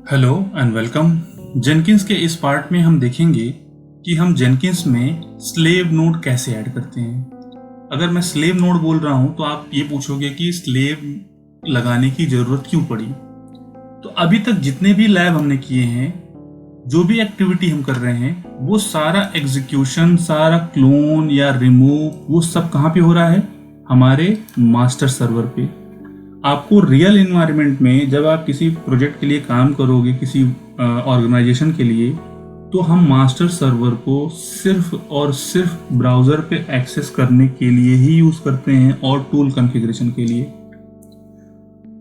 Hello and welcome. Jenkins के इस part में हम देखेंगे कि हम जेनकिंस में स्लेव नोड कैसे ऐड करते हैं। अगर मैं स्लेव नोड बोल रहा हूं तो आप ये पूछोगे कि स्लेव लगाने की ज़रूरत क्यों पड़ी। तो अभी तक जितने भी लैब हमने किए हैं, जो भी एक्टिविटी हम कर रहे हैं, वो सारा एग्जीक्यूशन, सारा क्लोन या रिमूव, वो सब कहाँ पे हो रहा है? हमारे मास्टर सर्वर पे। आपको रियल इन्वायरमेंट में जब आप किसी प्रोजेक्ट के लिए काम करोगे, किसी ऑर्गेनाइजेशन के लिए, तो हम मास्टर सर्वर को सिर्फ और सिर्फ ब्राउज़र पे एक्सेस करने के लिए ही यूज़ करते हैं और टूल कॉन्फ़िगरेशन के लिए।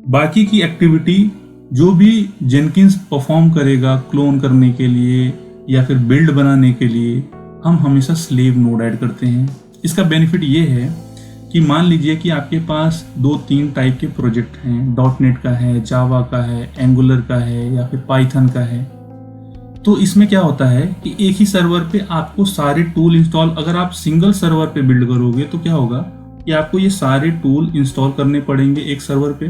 बाकी की एक्टिविटी जो भी जेनकिंस परफॉर्म करेगा क्लोन करने के लिए या फिर बिल्ड बनाने के लिए, हम हमेशा स्लेव नोड ऐड करते हैं। इसका बेनिफिट ये है कि मान लीजिए कि आपके पास 2-3 टाइप के प्रोजेक्ट हैं, डॉटनेट का है, जावा का है, एंगुलर का है या फिर पाइथन का है। तो इसमें क्या होता है कि एक ही सर्वर पे आपको सारे टूल इंस्टॉल, अगर आप सिंगल सर्वर पे बिल्ड करोगे तो क्या होगा कि आपको ये सारे टूल इंस्टॉल करने पड़ेंगे एक सर्वर पे।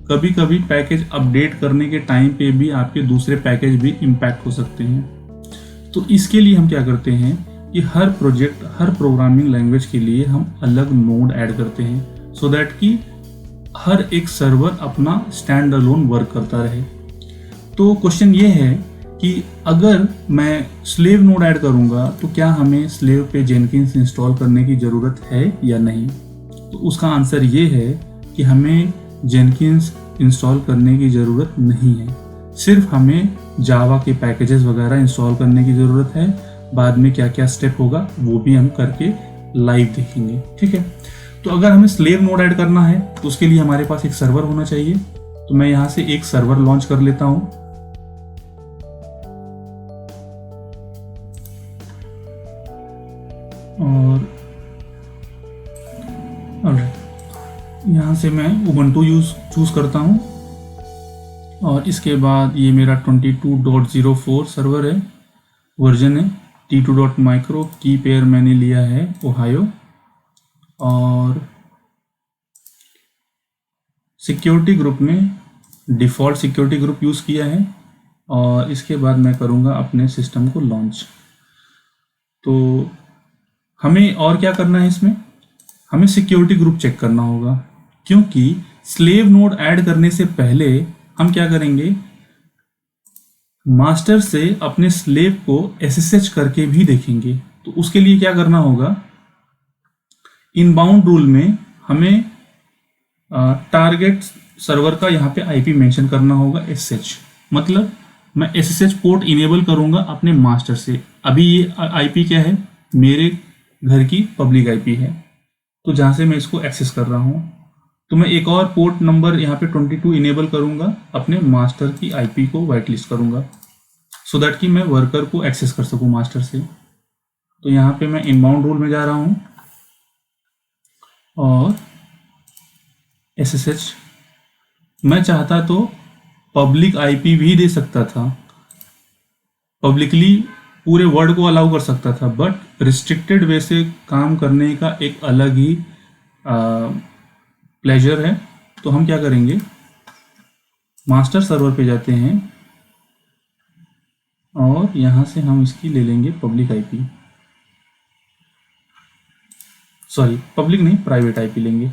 कभी कभी पैकेज अपडेट करने के टाइम पे भी आपके दूसरे पैकेज भी इम्पैक्ट हो सकते हैं। तो इसके लिए हम क्या करते हैं कि हर प्रोजेक्ट, हर प्रोग्रामिंग लैंग्वेज के लिए हम अलग नोड ऐड करते हैं, सो दैट कि हर एक सर्वर अपना स्टैंड अलोन वर्क करता रहे। तो क्वेश्चन ये है कि अगर मैं स्लेव नोड ऐड करूंगा तो क्या हमें स्लेव पे जेनकिंस इंस्टॉल करने की ज़रूरत है या नहीं? तो उसका आंसर ये है कि हमें जेनकिंस इंस्टॉल करने की ज़रूरत नहीं है। सिर्फ हमें जावा के पैकेजेस वगैरह इंस्टॉल करने की ज़रूरत है। बाद में क्या क्या स्टेप होगा वो भी हम करके लाइव देखेंगे, ठीक है। तो अगर हमें स्लेव नोड ऐड करना है तो उसके लिए हमारे पास एक सर्वर होना चाहिए। तो मैं यहाँ से एक सर्वर लॉन्च कर लेता हूँ और यहाँ से मैं उबंटू चूज करता हूँ और इसके बाद ये मेरा 22.04 सर्वर है, वर्जन है T2.micro, की पेयर मैंने लिया है ओहायो और सिक्योरिटी ग्रुप में डिफ़ॉल्ट सिक्योरिटी ग्रुप यूज़ किया है। और इसके बाद मैं करूँगा अपने सिस्टम को लॉन्च। तो हमें और क्या करना है इसमें? हमें सिक्योरिटी ग्रुप चेक करना होगा, क्योंकि स्लेव नोड ऐड करने से पहले हम क्या करेंगे, मास्टर से अपने स्लेव को SSH करके भी देखेंगे। तो उसके लिए क्या करना होगा, इनबाउंड रूल में हमें टारगेट सर्वर का यहाँ पे IP मेंशन करना होगा SH। मतलब मैं SSH पोर्ट इनेबल करूँगा अपने मास्टर से। अभी ये IP क्या है, मेरे घर की पब्लिक IP है, तो जहाँ से मैं इसको एक्सेस कर रहा हूँ। तो मैं एक और पोर्ट नंबर यहाँ पे 22 इनेबल करूँगा, अपने मास्टर की IP को वाइट लिस्ट करूँगा, सो दैट कि मैं वर्कर को एक्सेस कर सकूँ मास्टर से। तो यहाँ पे मैं इनबाउंड रूल में जा रहा हूँ और SSH, मैं चाहता तो पब्लिक IP भी दे सकता था, पब्लिकली पूरे वर्ल्ड को अलाउ कर सकता था, बट रिस्ट्रिक्टेड वे से काम करने का एक अलग ही प्लेजर है। तो हम क्या करेंगे, मास्टर सर्वर पे जाते हैं और यहाँ से हम इसकी ले लेंगे पब्लिक IP, सॉरी पब्लिक नहीं, प्राइवेट IP लेंगे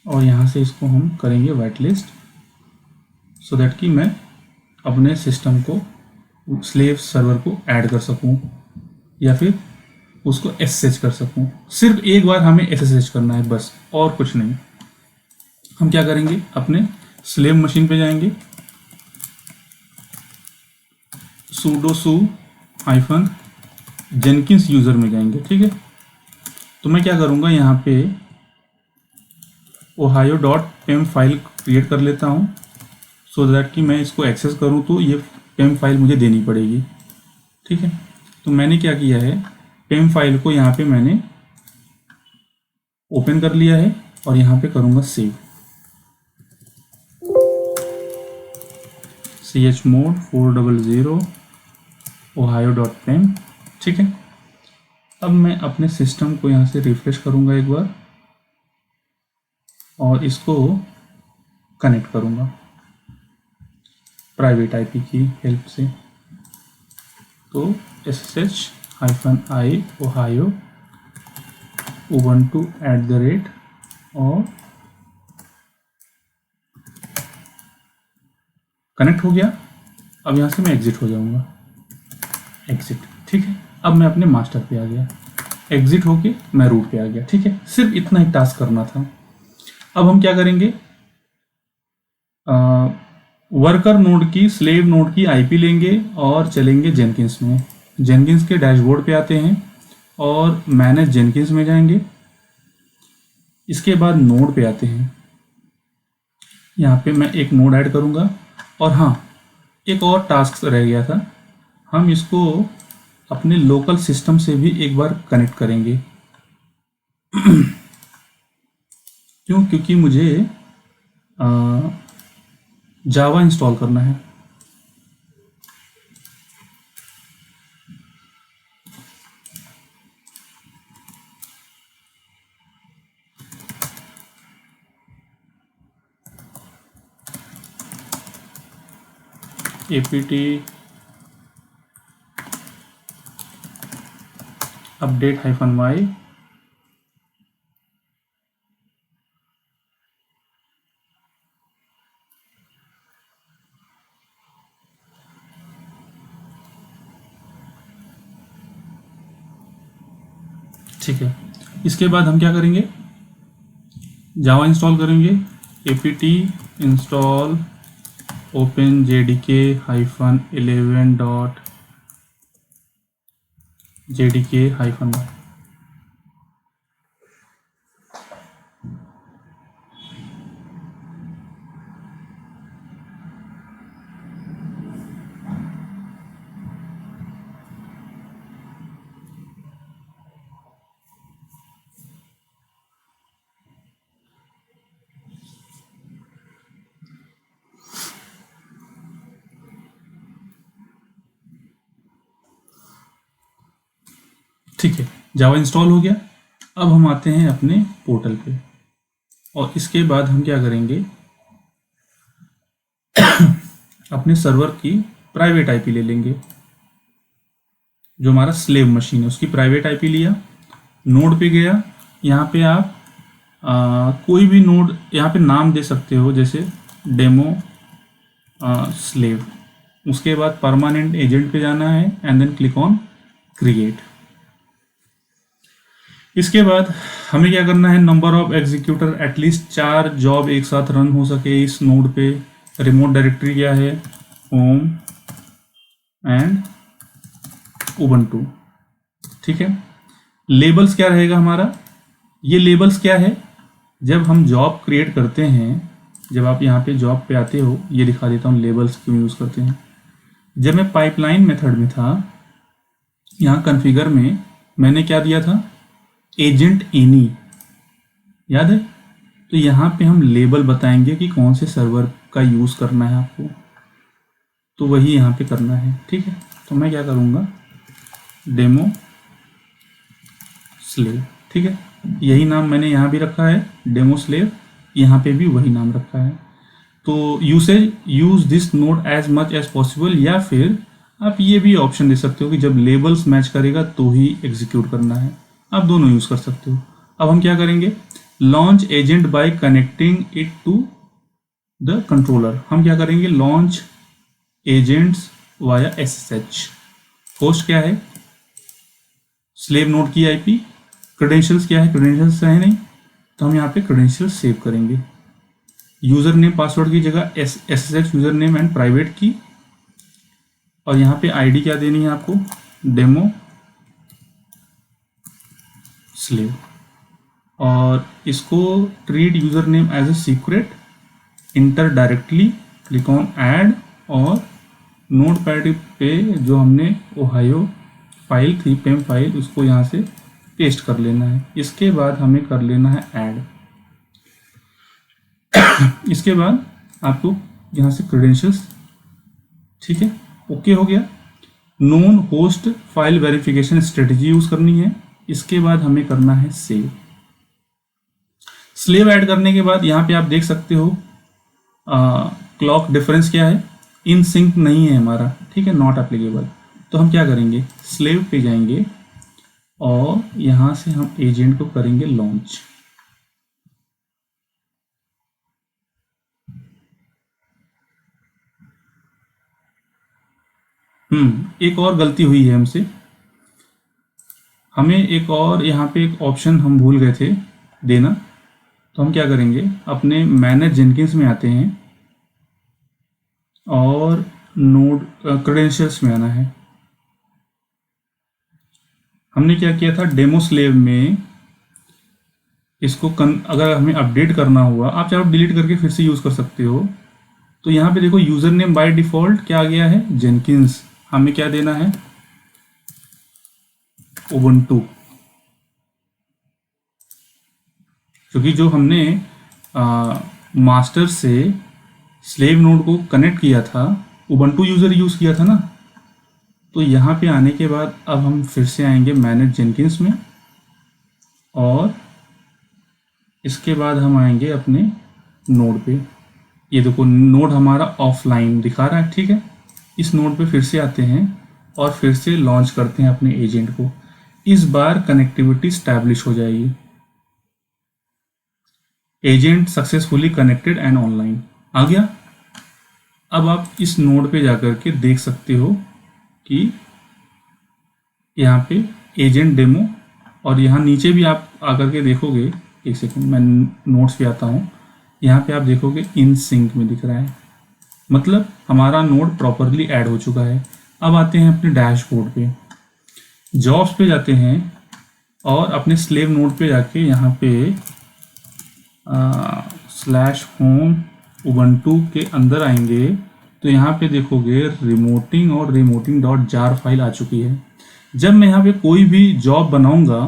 और यहाँ से इसको हम करेंगे वाइट लिस्ट, सो दैट कि मैं अपने सिस्टम को, स्लेव सर्वर को ऐड कर सकूं या फिर उसको SSH कर सकूं। सिर्फ एक बार हमें SSH करना है बस, और कुछ नहीं। हम क्या करेंगे, अपने स्लेव मशीन पे जाएंगे, sudo su hyphen Jenkins user में जाएंगे, ठीक है। तो मैं क्या करूँगा, यहाँ पे ohio.pem फाइल क्रिएट कर लेता हूँ, सो दैट कि मैं इसको एक्सेस करूँ तो ये पेम फाइल मुझे देनी पड़ेगी, ठीक है। तो मैंने क्या किया है, पेम फाइल को यहाँ पे मैंने ओपन कर लिया है और यहाँ पे करूँगा सेव, chmod 400 ohio.pem, ठीक है। अब मैं अपने सिस्टम को यहाँ से रिफ्रेश करूँगा एक बार और इसको कनेक्ट करूँगा। प्राइवेट आईपी की हेल्प से। तो ssh-i ohio ubuntu @ और कनेक्ट हो गया। अब यहाँ से मैं एग्जिट हो जाऊँगा, एग्जिट, ठीक है। अब मैं अपने मास्टर पे आ गया, एग्जिट होके मैं रूट पे आ गया, ठीक है। सिर्फ इतना ही टास्क करना था। अब हम क्या करेंगे, वर्कर नोड की, स्लेव नोड की आईपी लेंगे और चलेंगे जेनकिंस में। जेनकिंस के डैशबोर्ड पे आते हैं और मैनेज जेनकिंस में जाएंगे। इसके बाद नोड पे आते हैं, यहाँ पे मैं एक नोड ऐड करूँगा। और हाँ, एक और टास्क रह गया था, हम इसको अपने लोकल सिस्टम से भी एक बार कनेक्ट करेंगे। क्यों? क्योंकि मुझे जावा इंस्टॉल करना है। apt update -y ठीक है। इसके बाद हम क्या करेंगे, जावा इंस्टॉल करेंगे। apt install openjdk-11.jdk-y। ठीक है, जावा इंस्टॉल हो गया। अब हम आते हैं अपने पोर्टल पे और इसके बाद हम क्या करेंगे, अपने सर्वर की प्राइवेट आईपी ले लेंगे। जो हमारा स्लेव मशीन है उसकी प्राइवेट आईपी लिया, नोड पे गया। यहाँ पे आप कोई भी नोड यहाँ पे नाम दे सकते हो, जैसे डेमो स्लेव। उसके बाद परमानेंट एजेंट पे जाना है and then click on create. इसके बाद हमें क्या करना है, number of executor at least 4 job एक साथ रन हो सके इस नोड पे। रिमोट डायरेक्टरी क्या है, होम एंड उबंटू, ठीक है। लेबल्स क्या रहेगा हमारा, ये लेबल्स क्या है, जब हम जॉब क्रिएट करते हैं, जब आप यहाँ पे जॉब पे आते हो, ये दिखा देता हूँ लेबल्स क्यों यूज़ करते हैं। जब मैं पाइपलाइन मेथड में था, यहाँ कॉन्फ़िगर में मैंने क्या दिया था, एजेंट एनी, याद है। तो यहाँ पे हम लेबल बताएंगे कि कौन से सर्वर का यूज़ करना है आपको, तो वही यहाँ पे करना है, ठीक है। तो मैं क्या करूँगा, डेमो स्लेव, ठीक है। यही नाम मैंने यहाँ भी रखा है, डेमो स्लेव, यहाँ पे भी वही नाम रखा है। तो use this node as much as possible, या फिर आप ये भी ऑप्शन दे सकते हो कि जब लेबल्स मैच करेगा तो ही एग्जीक्यूट करना है, आप दोनों यूज़ कर सकते हो। अब हम क्या करेंगे, launch agent by connecting it to the controller. हम क्या करेंगे, launch agents via SSH। Host क्या है, स्लेव नोड की आईपी। क्रेडेंशियल्स क्या है, क्रेडेंशियल्स है नहीं, तो हम यहाँ पे क्रेडेंशियल्स सेव करेंगे। यूज़र नेम पासवर्ड की जगह SSH user name and private key, और यहाँ पे आईडी क्या देनी है आपको, डेमो स्लेव। और इसको treat user name as a secret, enter directly, click on add, और नोट पैड पे जो हमने ओहायो फाइल थी, पेम फाइल, उसको यहाँ से पेस्ट कर लेना है। इसके बाद हमें कर लेना है ऐड। इसके बाद आपको यहाँ से क्रेडेंशियल्स, ठीक है, ओके हो गया। Known host file verification strategy use करनी है। इसके बाद हमें करना है सेव। स्लेव ऐड करने के बाद यहाँ पे आप देख सकते हो क्लॉक डिफरेंस क्या है, इन सिंक नहीं है हमारा, ठीक है, नॉट एप्लीकेबल। तो हम क्या करेंगे, स्लेव पे जाएंगे और यहाँ से हम एजेंट को करेंगे लॉन्च। एक और गलती हुई है हमसे, हमें एक और यहाँ पे एक ऑप्शन हम भूल गए थे देना। तो हम क्या करेंगे, अपने मैनेज जेनकिंस में आते हैं और नोड क्रेडेंशियल्स में आना है। हमने क्या किया था, डेमो स्लेव में इसको अगर हमें अपडेट करना हुआ, आप चाहो डिलीट करके फिर से यूज़ कर सकते हो। तो यहाँ पे देखो यूज़र नेम बाय डिफ़ॉल्ट क्या आ गया है, जेनकिंस। हमें क्या देना है, उबुंटू, क्योंकि जो हमने मास्टर से स्लेव नोड को कनेक्ट किया था, उबुंटू यूज़र यूज़ किया था ना। तो यहाँ पे आने के बाद अब हम फिर से आएंगे मैनेज जेनकिंस में और इसके बाद हम आएंगे अपने नोड पे। ये देखो नोड हमारा ऑफलाइन दिखा रहा है, ठीक है। इस नोड पे फिर से आते हैं और फिर से लॉन्च करते हैं अपने एजेंट को। इस बार कनेक्टिविटी स्टैब्लिश हो जाएगी, agent successfully connected and online आ गया। अब आप इस नोड पे जाकर के देख सकते हो कि यहाँ पे एजेंट डेमो, और यहाँ नीचे भी आप आकर के देखोगे, एक सेकंड मैं नोट्स पे आता हूँ, यहाँ पे आप देखोगे इन सिंक में दिख रहा है, मतलब हमारा नोड प्रॉपरली ऐड हो चुका है। अब आते हैं अपने डैशबोर्ड पे, जॉब्स पे जाते हैं और अपने स्लेव नोड पे जाके यहाँ पे /home उबुंटू के अंदर आएंगे तो यहाँ पे देखोगे रिमोटिंग और remoting.jar फाइल आ चुकी है। जब मैं यहाँ पे कोई भी जॉब बनाऊंगा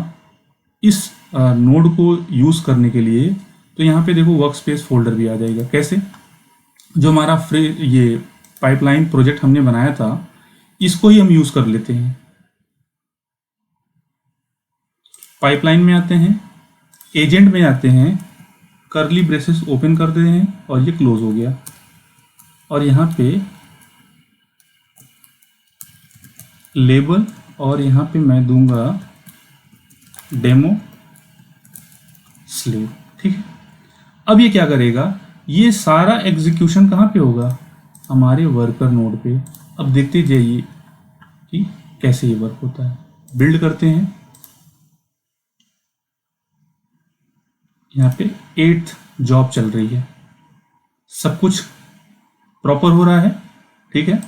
इस नोड को यूज़ करने के लिए, तो यहाँ पे देखो वर्क स्पेस फोल्डर भी आ जाएगा। कैसे, जो हमारा फ्री ये पाइपलाइन प्रोजेक्ट हमने बनाया था, इसको ही हम यूज़ कर लेते हैं। पाइपलाइन में आते हैं, एजेंट में आते हैं, कर्ली ब्रेसेस ओपन कर देते हैं और ये क्लोज हो गया। और यहाँ पे लेबल और यहाँ पे मैं दूंगा डेमो स्लेव, ठीक है। अब ये क्या करेगा, ये सारा एग्जीक्यूशन कहाँ पे होगा, हमारे वर्कर नोड पे। अब देखते जाइए कि कैसे ये वर्क होता है। बिल्ड करते हैं, यहाँ पे 8th जॉब चल रही है, सब कुछ प्रॉपर हो रहा है, ठीक है।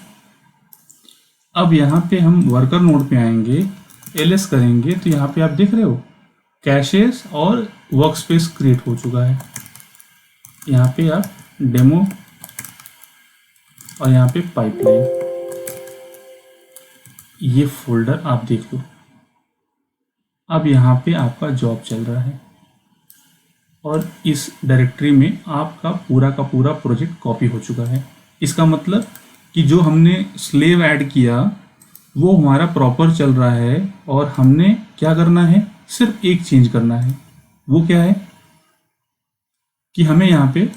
अब यहाँ पे हम वर्कर नोड पे आएंगे, ls करेंगे तो यहाँ पे आप देख रहे हो कैशेस और वर्क स्पेस क्रिएट हो चुका है। यहाँ पे आप डेमो और यहाँ पे पाइपलाइन, ये फोल्डर आप देख लो। अब यहाँ पे आपका जॉब चल रहा है और इस डायरेक्टरी में आपका पूरा का पूरा प्रोजेक्ट कॉपी हो चुका है। इसका मतलब कि जो हमने स्लेव ऐड किया वो हमारा प्रॉपर चल रहा है और हमने क्या करना है, सिर्फ एक चेंज करना है। वो क्या है कि हमें यहाँ पे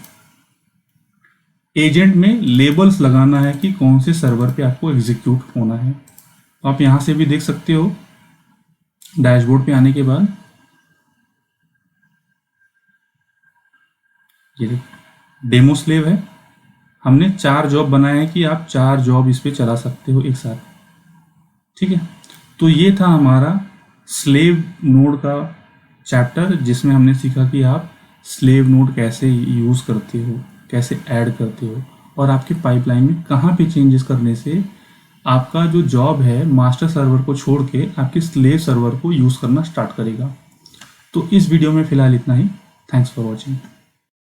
एजेंट में लेबल्स लगाना है कि कौन से सर्वर पे आपको एग्जीक्यूट होना है। तो आप यहाँ से भी देख सकते हो, डैशबोर्ड पे आने के बाद ये डेमो स्लेव है। हमने 4 जॉब बनाए हैं कि आप 4 जॉब इस पे चला सकते हो एक साथ, ठीक है। तो ये था हमारा स्लेव नोड का चैप्टर, जिसमें हमने सीखा कि आप स्लेव नोड कैसे यूज़ करते हो, कैसे ऐड करते हो, और आपके पाइपलाइन में कहाँ पे चेंजेस करने से आपका जो जॉब है मास्टर सर्वर को छोड़ के आपके स्लेव सर्वर को यूज़ करना स्टार्ट करेगा। तो इस वीडियो में फ़िलहाल इतना ही। Thanks for watching.